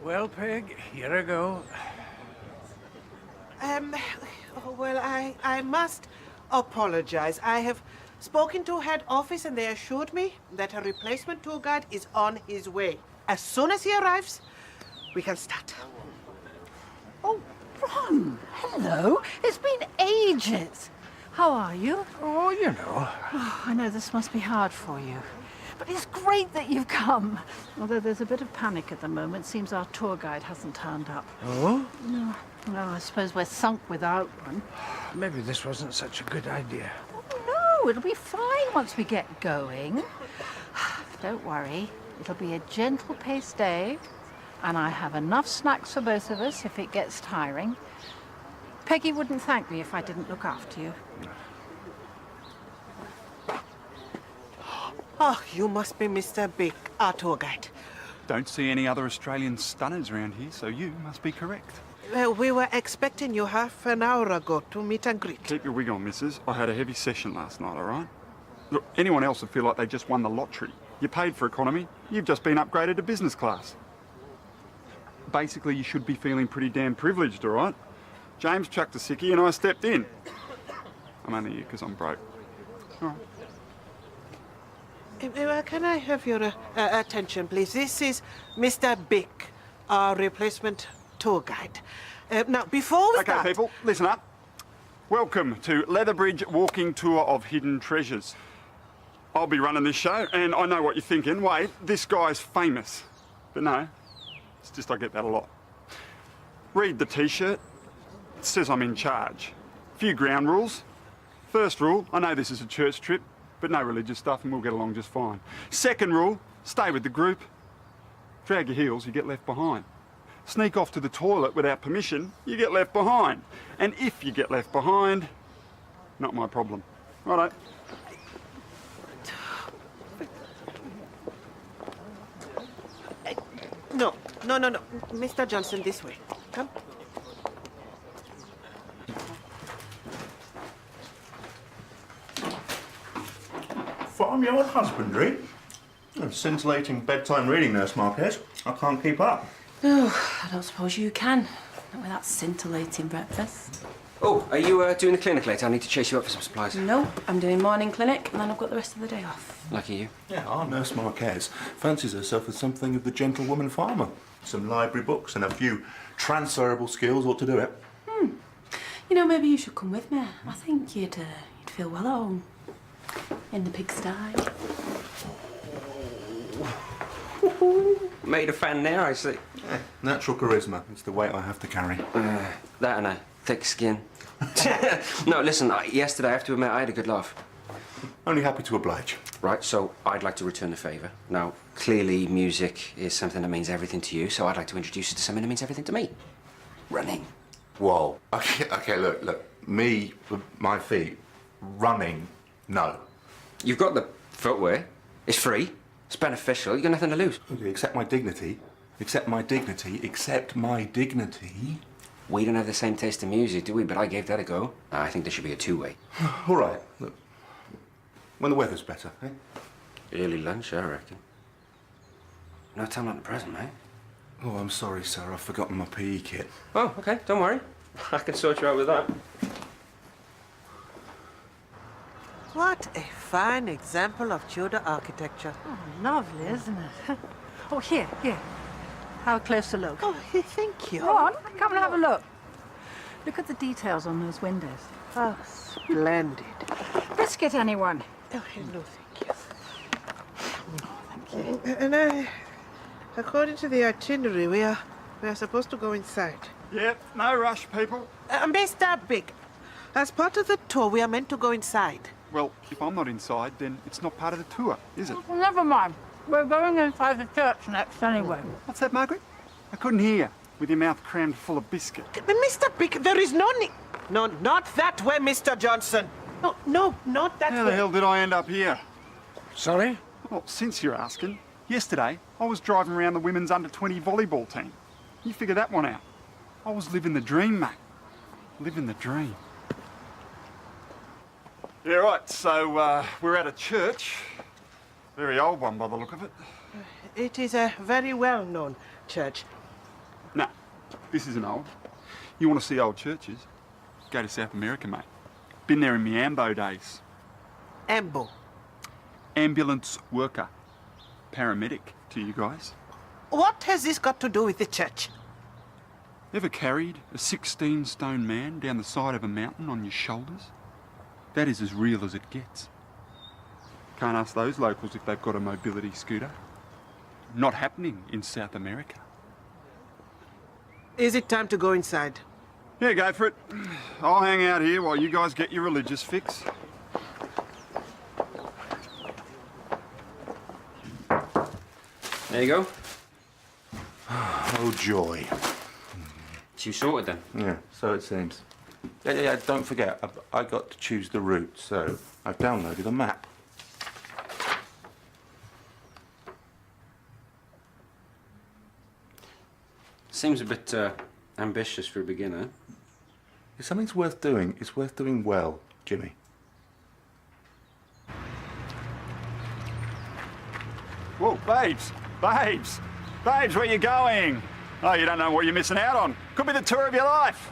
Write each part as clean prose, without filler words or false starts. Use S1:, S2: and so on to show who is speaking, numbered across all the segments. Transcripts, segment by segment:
S1: Well, Peg, here I go.
S2: Well, I must apologize. I have spoken to head office and they assured me that a replacement tour guide is on his way. As soon as he arrives, we can start.
S3: Oh, Ron, hello. It's been ages. How are you?
S1: Oh, you know.
S3: Oh, I know this must be hard for you. But it's great that you've come. Although there's a bit of panic at the moment. Seems our tour guide hasn't turned up.
S1: Oh?
S3: No. Well, I suppose we're sunk without one.
S1: Maybe this wasn't such a good idea.
S3: Oh, no, it'll be fine once we get going. Don't worry. It'll be a gentle-paced day. And I have enough snacks for both of us if it gets tiring. Peggy wouldn't thank me if I didn't look after you.
S2: Oh, you must be Mr. Bick, our tour guide.
S4: Don't see any other Australian stunners around here, so you must be correct.
S2: We were expecting you half an hour ago to meet and greet.
S4: Keep your wig on, missus. I had a heavy session last night, all right? Look, anyone else would feel like they just won the lottery. You paid for economy, you've just been upgraded to business class. Basically, you should be feeling pretty damn privileged, all right? James chucked a sickie and I stepped in. I'm only here because I'm broke. All right.
S2: Can I have your attention, please? This is Mr. Bick, our replacement tour guide. Now, before we start...
S4: Okay, people, listen up. Welcome to Leatherbridge Walking Tour of Hidden Treasures. I'll be running this show, and I know what you're thinking. Wait, this guy's famous. But no, it's just I get that a lot. Read the T-shirt. It says I'm in charge. Few ground rules. First rule, I know this is a church trip, but no religious stuff and we'll get along just fine. Second rule, stay with the group. Drag your heels, you get left behind. Sneak off to the toilet without permission, you get left behind. And if you get left behind, not my problem. Righto.
S2: No. Mr. Johnson, this way. Come.
S5: Farmyard husbandry? Oh, scintillating bedtime reading, Nurse Marquez. I can't keep up.
S6: Oh, I don't suppose you can. Not with that scintillating breakfast.
S7: Oh, are you doing the clinic later? I need to chase you up for some supplies.
S6: Nope, I'm doing morning clinic and then I've got the rest of the day off.
S7: Lucky you.
S5: Yeah, our Nurse Marquez fancies herself as something of the gentlewoman farmer. Some library books and a few transferable skills ought to do it.
S6: You know, maybe you should come with me. I think you'd feel well at home. In the pigsty.
S7: Made a fan there, I see.
S5: Natural charisma. It's the weight I have to carry.
S7: That and a thick skin. No, listen, yesterday, I have to admit, I had a good laugh.
S5: Only happy to oblige.
S7: Right, so I'd like to return the favour. Now, clearly music is something that means everything to you, so I'd like to introduce you to something that means everything to me. Running.
S5: Whoa. Okay, look. Me, with my feet, running, no.
S7: You've got the footwear. It's free. It's beneficial. You've got nothing to lose.
S5: Okay, accept my dignity. Accept my dignity. Accept my dignity.
S7: We don't have the same taste in music, do we? But I gave that a go. I think there should be a two-way.
S5: All right, look. When the weather's better, eh?
S7: Early lunch, I reckon. No time like the present, mate.
S5: Oh, I'm sorry, sir. I've forgotten my PE kit.
S7: Oh, OK. Don't worry. I can sort you out with that.
S2: What a fine example of Tudor architecture.
S3: Oh, lovely, isn't it? Oh, here. Have a closer look.
S2: Oh, thank you.
S3: Ron, come and have a look. Look at the details on those windows.
S2: Oh, splendid.
S3: Biscuit, anyone?
S2: Oh, hello, thank you.
S3: Thank you.
S2: And according to the itinerary, we are supposed to go inside.
S4: Yep, no rush, people.
S2: Mr. Bick, as part of the tour, we are meant to go inside.
S4: Well, if I'm not inside, then it's not part of the tour, is it?
S3: Well, never mind. We're going inside the church next anyway.
S4: What's that, Margaret? I couldn't hear, with your mouth crammed full of biscuit.
S2: Mr. Bick, there is no need. No, not that way, Mr. Johnson. No, not that way.
S4: How the hell did I end up here?
S1: Sorry?
S4: Well, since you're asking, yesterday I was driving around the women's under-20 volleyball team. You figure that one out. I was living the dream, mate. Living the dream. Yeah, right, so we're at a church. Very old one by the look of it.
S2: It is a very well-known church.
S4: This isn't old. You want to see old churches? Go to South America, mate. Been there in my Ambo days.
S2: Ambo.
S4: Ambulance worker. Paramedic to you guys.
S2: What has this got to do with the church?
S4: Ever carried a 16-stone man down the side of a mountain on your shoulders? That is as real as it gets. Can't ask those locals if they've got a mobility scooter. Not happening in South America.
S2: Is it time to go inside?
S4: Yeah, go for it. I'll hang out here while you guys get your religious fix.
S7: There you go.
S5: Oh, joy.
S7: It's you sorted then.
S5: Yeah, so it seems. Yeah, don't forget, I got to choose the route, so I've downloaded a map.
S7: Seems a bit ambitious for a beginner.
S5: If something's worth doing, it's worth doing well, Jimmy.
S4: Whoa, babes! Babes! Babes, where you going? Oh, you don't know what you're missing out on. Could be the tour of your life.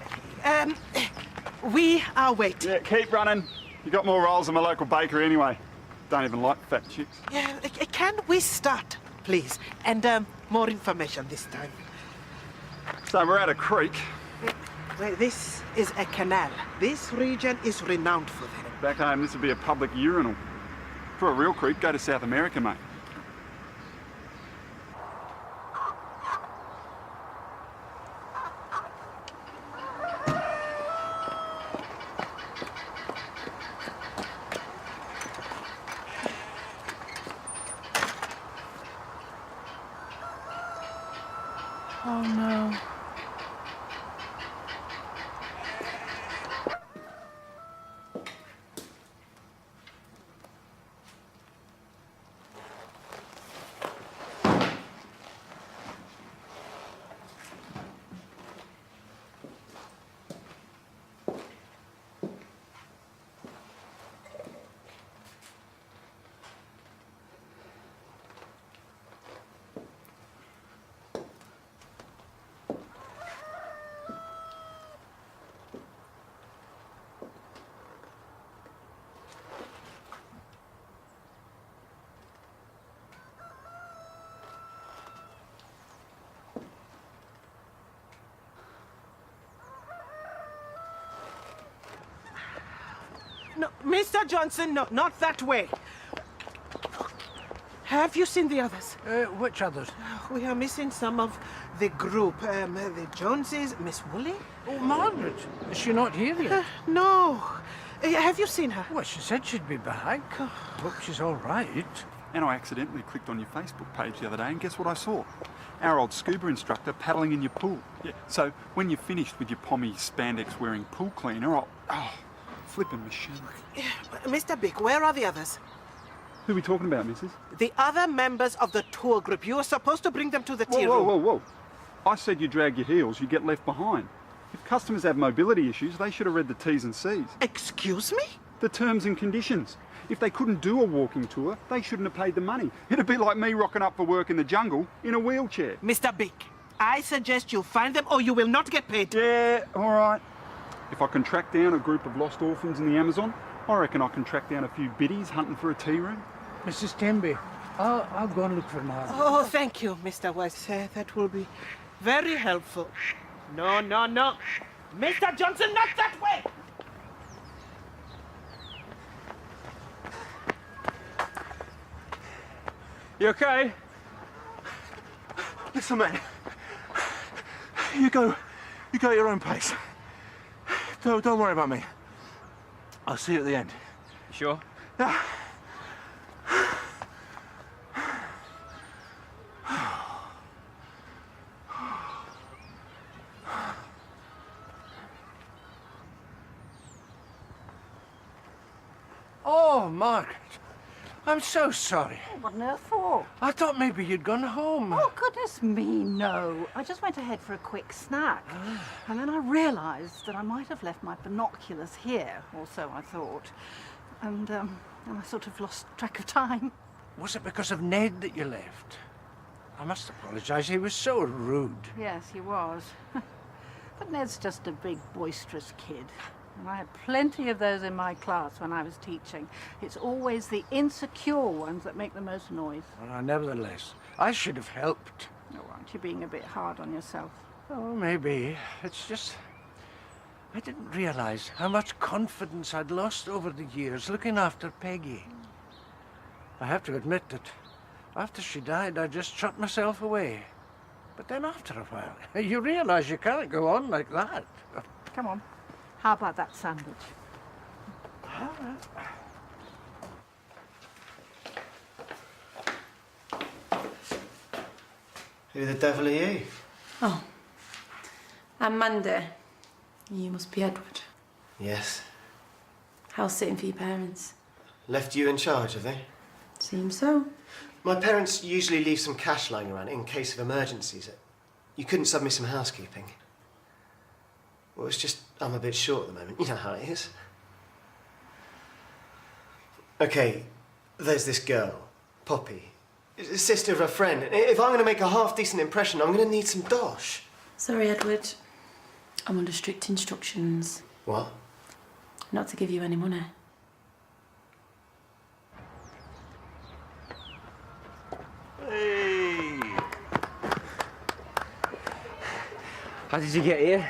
S2: We are waiting.
S4: Yeah, keep running. You got more rolls than my local bakery anyway. Don't even like fat chicks.
S2: Can we start, please? And more information this time.
S4: So we're at a creek.
S2: Well, this is a canal. This region is renowned for them.
S4: Back home, this would be a public urinal. For a real creek, go to South America, mate.
S3: Oh no.
S2: No, Mr. Johnson, no, not that way. Have you seen the others?
S1: Which others?
S2: We are missing some of the group. The Joneses, Miss Woolley?
S1: Oh, Margaret. Is she not here yet?
S2: No. Have you seen her?
S1: Well, she said she'd be back. Hope she's all right.
S4: And I accidentally clicked on your Facebook page the other day, and guess what I saw? Our old scuba instructor paddling in your pool. Yeah. So when you're finished with your pommy spandex-wearing pool cleaner, flipping machine.
S2: Mr. Bick, where are the others?
S4: Who are we talking about, missus?
S2: The other members of the tour group. You were supposed to bring them to the tea
S4: Whoa,
S2: room.
S4: whoa, whoa, whoa. I said you drag your heels, you get left behind. If customers have mobility issues, they should have read the T's and C's.
S2: Excuse me?
S4: The terms and conditions. If they couldn't do a walking tour, they shouldn't have paid the money. It'd be like me rocking up for work in the jungle in a wheelchair.
S2: Mr. Bick, I suggest you find them or you will not get paid.
S4: Yeah, all right. If I can track down a group of lost orphans in the Amazon, I reckon I can track down a few biddies hunting for a tea room.
S1: Mrs. Temby, I'll go and look for Margaret.
S2: Oh, thank you, Mr. Weiss. That will be very helpful. No, no, no. Mr. Johnson, not that way!
S4: You okay?
S5: Listen, man. You go at your own pace. Don't worry about me. I'll see you at the end.
S7: You sure?
S5: Yeah.
S1: Oh, Margaret. I'm so sorry.
S3: What on earth for?
S1: I thought maybe you'd gone home.
S3: Oh, goodness me, no. I just went ahead for a quick snack. And then I realised that I might have left my binoculars here, or so I thought. And I sort of lost track of time.
S1: Was it because of Ned that you left? I must apologise. He was so rude.
S3: Yes, he was. But Ned's just a big, boisterous kid. And I had plenty of those in my class when I was teaching. It's always the insecure ones that make the most noise.
S1: Well, nevertheless, I should have helped.
S3: Oh, aren't you being a bit hard on yourself?
S1: Oh, maybe. It's just... I didn't realise how much confidence I'd lost over the years looking after Peggy. I have to admit that after she died, I just shut myself away. But then after a while, you realise you can't go on like that.
S3: Come on. How about that sandwich?
S8: Who the devil are you?
S6: Oh, Amanda. You must be Edward.
S8: Yes.
S6: How's sitting for your parents?
S8: Left you in charge, have they?
S6: Seems so.
S8: My parents usually leave some cash lying around in case of emergencies. You couldn't sub me some housekeeping. Well, it's just I'm a bit short at the moment. You know how it is. OK, there's this girl, Poppy. The sister of a friend. If I'm going to make a half-decent impression, I'm going to need some dosh.
S6: Sorry, Edward. I'm under strict instructions.
S8: What?
S6: Not to give you any money.
S5: Hey!
S9: How did you get here?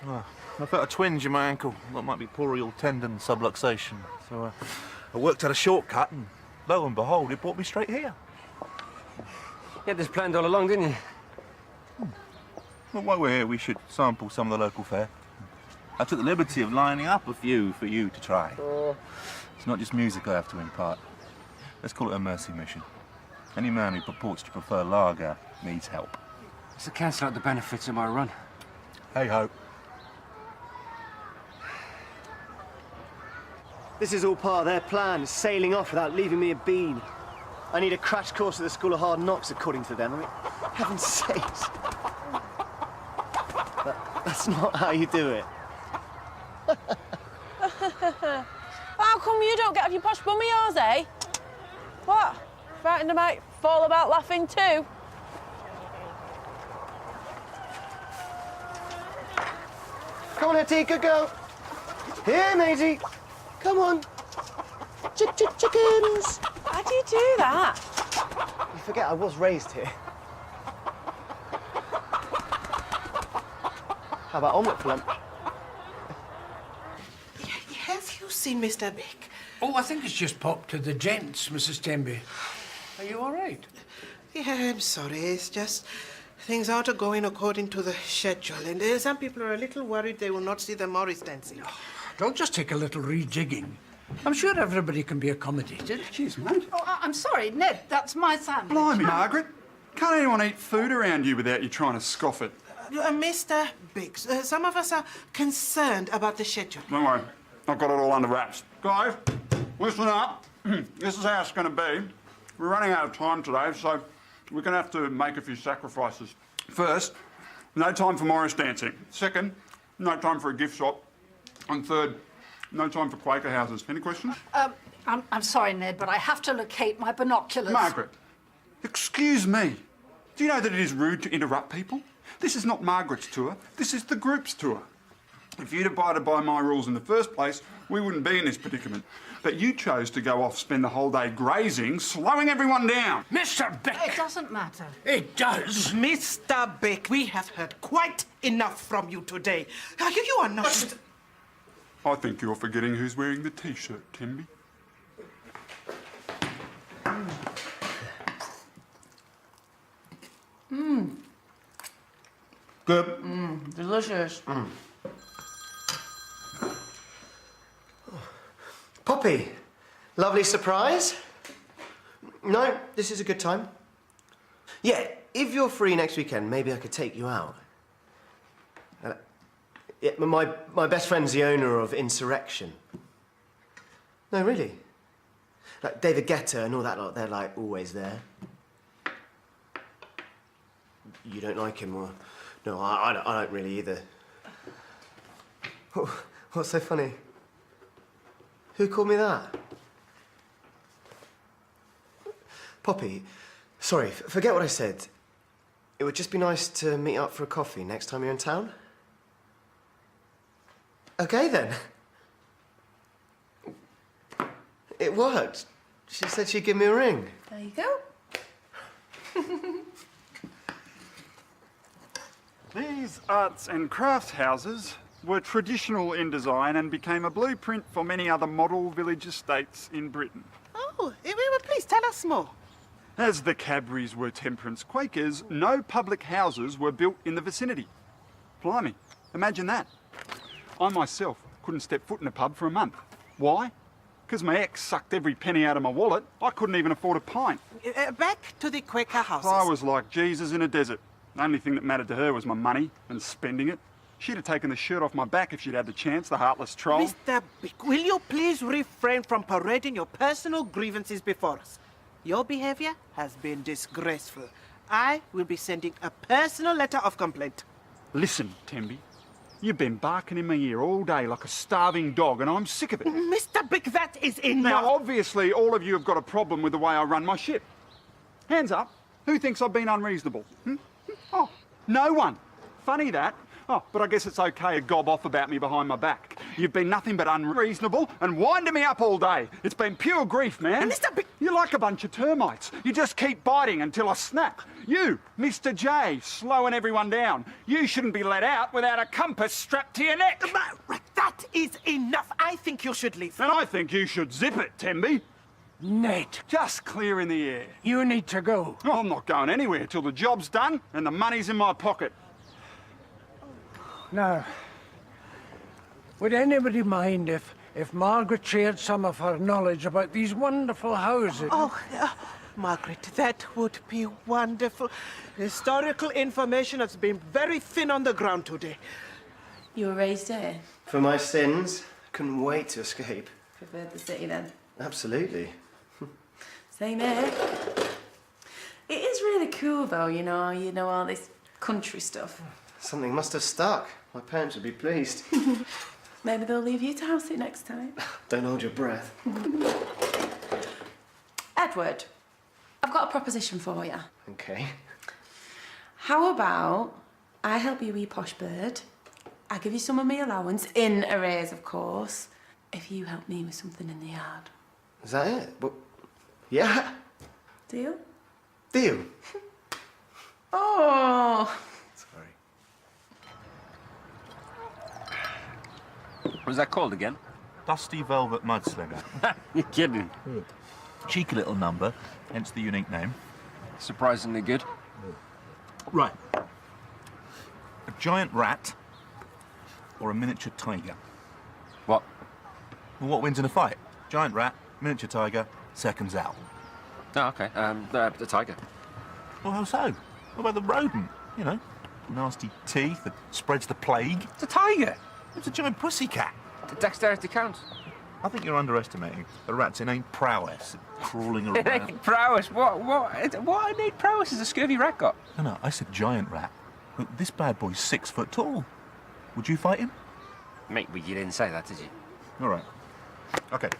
S5: Oh, I felt a twinge in my ankle. That might be pleural tendon subluxation. So I worked out a shortcut and lo and behold, it brought me straight here.
S9: You had this planned all along, didn't you?
S5: Well, while we're here, we should sample some of the local fare. I took the liberty of lining up a few for you to try. It's not just music I have to impart. Let's call it a mercy mission. Any man who purports to prefer lager needs help.
S9: It's to cancel out the benefits of my run.
S5: Hey-ho.
S8: This is all part of their plan, sailing off without leaving me a bean. I need a crash course at the School of Hard Knocks, according to them. I mean, heaven's sakes. That's not how you do it.
S10: How come you don't get off your posh bummy yours, eh? What? Frightened to make fall about laughing too?
S8: Come on, Hetty, good girl. Here, matey. Come on. Chickens.
S10: How do you do that?
S8: You forget I was raised here. How about omelette for lunch?
S2: Have you seen Mr. Beck?
S1: Oh, I think it's just popped to the gents, Mrs. Temby. Are you all right?
S2: Yeah, I'm sorry. It's just things aren't going according to the schedule, and some people are a little worried they will not see the Morris dancing.
S1: Don't just take a little rejigging. I'm sure everybody can be accommodated.
S4: Cheers, mate.
S3: Oh, I'm sorry, Ned, that's my sandwich.
S4: Blimey, Margaret. Can't anyone eat food around you without you trying to scoff it?
S2: Mr. Biggs, some of us are concerned about the schedule.
S4: Don't worry. I've got it all under wraps. Guys, listen up. This is how it's going to be. We're running out of time today, so we're going to have to make a few sacrifices. First, no time for Morris dancing. Second, no time for a gift shop. And third, no time for Quaker houses. Any questions?
S3: I'm sorry, Ned, but I have to locate my binoculars.
S4: Margaret, excuse me. Do you know that it is rude to interrupt people? This is not Margaret's tour. This is the group's tour. If you'd abided by my rules in the first place, we wouldn't be in this predicament. But you chose to go off, spend the whole day grazing, slowing everyone down.
S1: Mr. Beck!
S3: It doesn't matter.
S1: It does.
S2: Mr. Beck, we have heard quite enough from you today. You are not...
S4: I think you're forgetting who's wearing the T-shirt, Timby. Good.
S2: Delicious.
S8: Poppy, lovely surprise. No, this is a good time. Yeah, if you're free next weekend, maybe I could take you out. Yeah, my best friend's the owner of Insurrection. No, really. Like David Guetta and all that lot, they're like always there. You don't like him, or... No, I don't really either. What's so funny? Who called me that? Poppy, Sorry, forget what I said. It would just be nice to meet up for a coffee next time you're in town. Okay, then. It worked. She said she'd give me a ring.
S6: There you go.
S4: These arts and crafts houses were traditional in design and became a blueprint for many other model village estates in Britain.
S2: Oh, please tell us more.
S4: As the Cadburys were temperance Quakers, no public houses were built in the vicinity. Blimey, imagine that. I myself couldn't step foot in a pub for a month. Why? Because my ex sucked every penny out of my wallet. I couldn't even afford a pint.
S2: Back to the Quaker houses.
S4: I was like Jesus in a desert. The only thing that mattered to her was my money and spending it. She'd have taken the shirt off my back if she'd had the chance, the heartless troll.
S2: Mr. Bick, will you please refrain from parading your personal grievances before us? Your behaviour has been disgraceful. I will be sending a personal letter of complaint.
S4: Listen, Temby. You've been barking in my ear all day like a starving dog, and I'm sick of it.
S2: Mr. Bick, that is enough.
S4: Now, obviously, all of you have got a problem with the way I run my ship. Hands up. Who thinks I've been unreasonable? Oh, no one. Funny that. Oh, but I guess it's okay to gob off about me behind my back. You've been nothing but unreasonable and winding me up all day. It's been pure grief, man.
S2: Mr. Bick...
S4: You're like a bunch of termites. You just keep biting until I snap. You, Mr. J, slowing everyone down. You shouldn't be let out without a compass strapped to your neck.
S2: That is enough. I think you should leave.
S4: And I think you should zip it, Temby.
S1: Ned,
S4: Just clear in the air.
S1: you need to go.
S4: Oh, I'm not going anywhere till the job's done and the money's in my pocket.
S1: Now, would anybody mind if Margaret shared some of her knowledge about these wonderful houses?
S2: Oh, Margaret, that would be wonderful. Historical information has been very thin on the ground today.
S6: You were raised here?
S8: For my sins, couldn't wait to escape.
S6: Preferred the city then?
S8: Absolutely.
S6: Same here. It is really cool though, you know all this country stuff.
S8: Something must have stuck. My parents would be pleased.
S6: Maybe they'll leave you to house it next time.
S8: Don't hold your breath.
S6: Edward, I've got a proposition for you.
S8: Okay.
S6: How about I help you with your posh bird, I give you some of my allowance, in arrears of course, if you help me with something in the yard.
S8: Is that it? Well, yeah.
S6: Deal?
S8: Deal.
S6: Oh!
S8: Sorry.
S5: What was that called again? Dusty Velvet Mudslinger.
S9: You're kidding.
S5: Cheeky little number, hence the unique name.
S9: Surprisingly good.
S5: Right. A giant rat or a miniature tiger?
S9: What?
S5: Well, what wins in a fight? Giant rat, miniature tiger, seconds out.
S9: Oh, okay. The tiger.
S5: Well, how so? What about the rodent? You know, nasty teeth that spreads the plague.
S9: It's a tiger.
S5: It's a giant pussycat.
S9: The dexterity counts.
S5: I think you're underestimating the rat's innate prowess at crawling around.
S9: Innate prowess? What innate prowess has a scurvy rat got?
S5: No, I said giant rat. Look, this bad boy's 6 foot tall. Would you fight him?
S9: Mate, well, you didn't say that, did you?
S5: All right. Okay.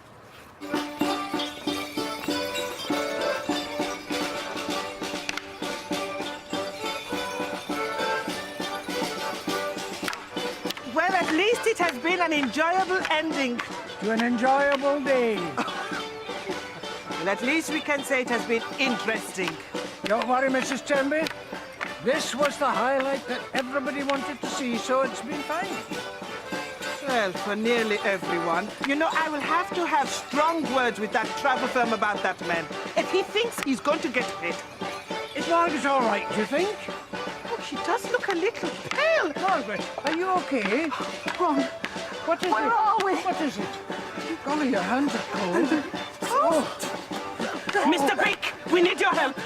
S2: Well, at least it has been an enjoyable ending.
S1: To an enjoyable day.
S2: And at least we can say it has been interesting.
S1: Don't worry, Mrs. Temby. This was the highlight that everybody wanted to see, so it's been fine.
S2: Well, for nearly everyone. You know, I will have to have strong words with that travel firm about that man. If he thinks he's going to get paid.
S1: Is Margaret all right, do you think?
S2: Oh, she does look a little pale.
S1: Margaret, are you okay?
S2: Ron,
S1: What is
S2: where
S1: it?
S2: are we?
S1: What is it? Golly, your hands are cold. Oh.
S2: Mr. Bick, we need your help.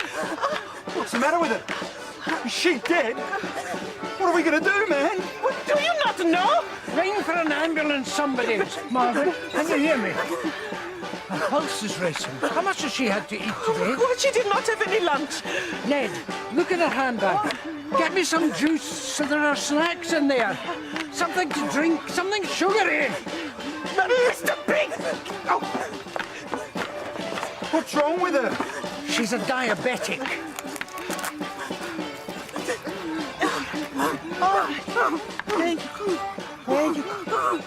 S4: What's the matter with her? Is she dead? What are we going to do, man?
S2: Well, do you not know?
S1: Ring for an ambulance, somebody. Margaret, can you hear me? Her pulse is racing. How much has she had to eat today?
S2: Well, she did not have any lunch.
S1: Ned, look at her handbag. Get me some juice so there are snacks in there. Something to drink, something sugary.
S2: Mr. Bick! Oh.
S4: What's wrong with her?
S1: She's a diabetic.
S2: There you go. There you go.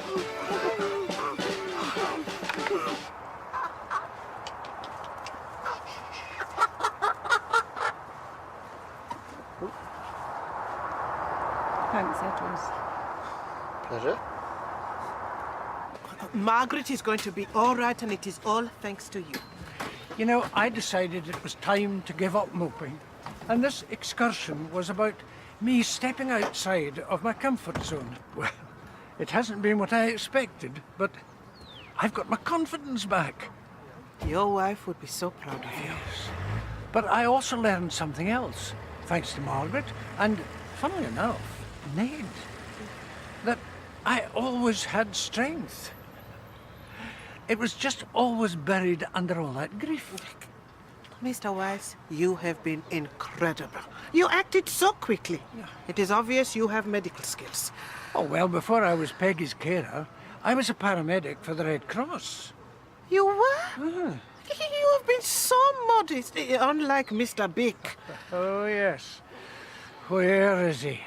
S3: Thanks, Edwards.
S8: Pleasure.
S2: Margaret is going to be all right, and it is all thanks to you.
S1: You know, I decided it was time to give up moping. And this excursion was about me stepping outside of my comfort zone. Well, it hasn't been what I expected, but I've got my confidence back.
S2: Your wife would be so proud of you.
S1: But I also learned something else, thanks to Margaret, and, funnily enough, Ned, that I always had strength. It was just always buried under all that grief.
S2: Mr. Wise, you have been incredible. You acted so quickly. It is obvious you have medical skills.
S1: Oh, well, before I was Peggy's carer, I was a paramedic for the Red Cross.
S2: You were? You have been so modest, unlike Mr. Bick.
S1: Oh, yes. Where is he?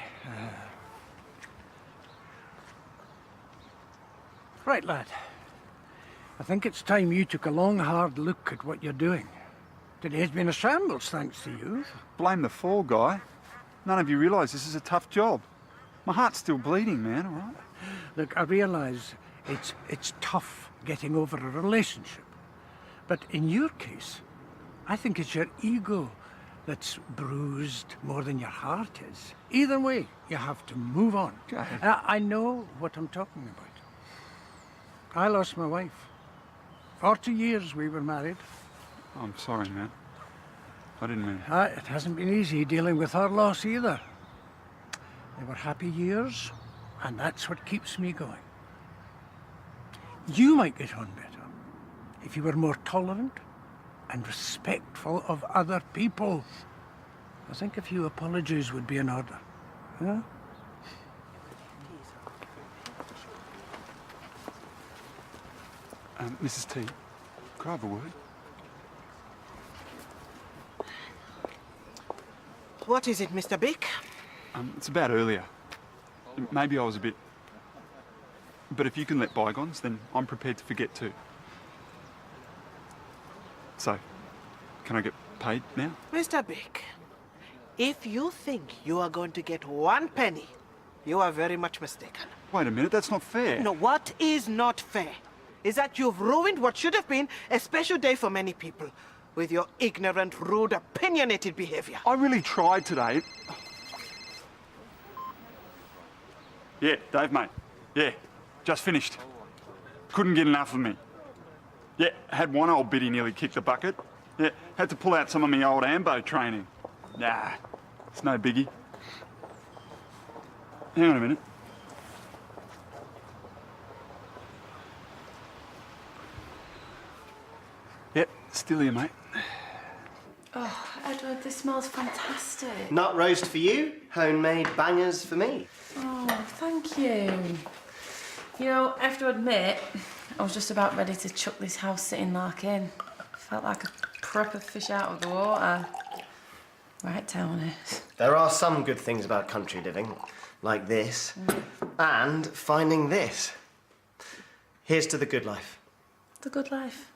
S1: Right, lad. I think it's time you took a long, hard look at what you're doing. Today's been a shambles, thanks to you.
S4: Blame the fall guy. None of you realise this is a tough job. My heart's still bleeding, man, all right?
S1: Look, I realise it's tough getting over a relationship. But in your case, I think it's your ego that's bruised more than your heart is. Either way, you have to move on. I know what I'm talking about. I lost my wife. 40 years we were married.
S4: I'm sorry, man. I didn't mean it.
S1: It hasn't been easy dealing with her loss either. They were happy years, and that's what keeps me going. You might get on better if you were more tolerant and respectful of other people. I think a few apologies would be in order. Yeah?
S4: Mrs. T, could I have a word?
S2: What is it, Mr. Bick?
S4: It's about earlier. Maybe I was a bit... But if you can let bygones, then I'm prepared to forget too. So, can I get paid now?
S2: Mr. Bick, if you think you are going to get 1 penny, you are very much mistaken.
S4: Wait a minute, that's not fair.
S2: No, what is not fair is that you've ruined what should have been a special day for many people with your ignorant, rude, opinionated behavior.
S4: I really tried today. Yeah, Dave, mate. Yeah, just finished. Couldn't get enough of me. Yeah, had one old biddy nearly kick the bucket. Yeah, had to pull out some of my old ambo training. Nah, it's no biggie. Hang on a minute. Yep, still here, mate.
S6: Oh, Edward, this smells fantastic.
S8: Nut roast for you, homemade bangers for me.
S6: Oh, thank you. You know, I have to admit, I was just about ready to chuck this house sitting lark in. Felt like a proper fish out of the water. Right, Tony?
S8: There are some good things about country living, like this, and finding this. Here's to the good life.
S6: The good life.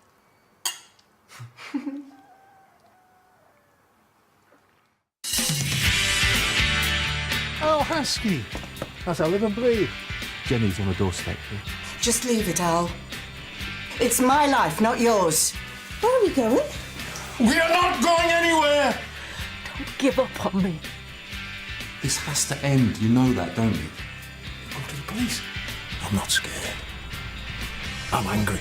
S11: Oh, Husky. As I live and breathe. Jenny's on the doorstep here.
S12: Just leave it, Al. It's my life, not yours. Where are we going?
S11: We are not going anywhere!
S12: Don't give up on me.
S5: This has to end. You know that, don't you?
S11: Go to the police. I'm not scared. I'm angry.